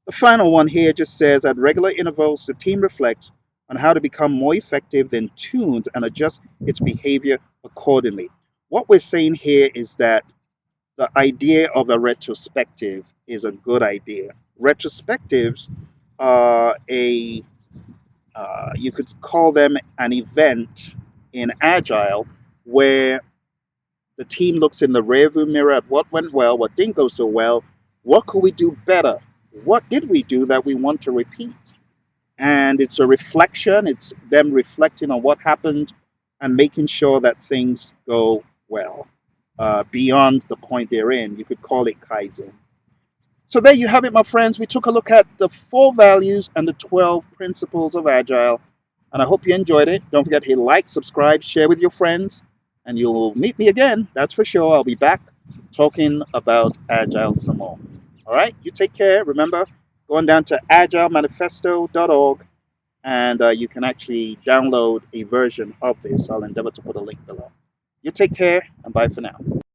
The final one here just says at regular intervals, the team reflects on how to become more effective, then tunes and adjusts its behavior accordingly. What we're saying here is that the idea of a retrospective is a good idea. Retrospectives are you could call them an event in Agile where the team looks in the rearview mirror at what went well, what didn't go so well, what could we do better, what did we do that we want to repeat. And it's a reflection, it's them reflecting on what happened and making sure that things go well beyond the point they're in. You could call it Kaizen. So there you have it, my friends. We took a look at the 4 values and the 12 principles of Agile. And I hope you enjoyed it. Don't forget to hit like, subscribe, share with your friends, and you'll meet me again. That's for sure. I'll be back talking about Agile some more. All right, you take care. Remember, going down to agilemanifesto.org, and you can actually download a version of this. I'll endeavor to put a link below. You take care, and bye for now.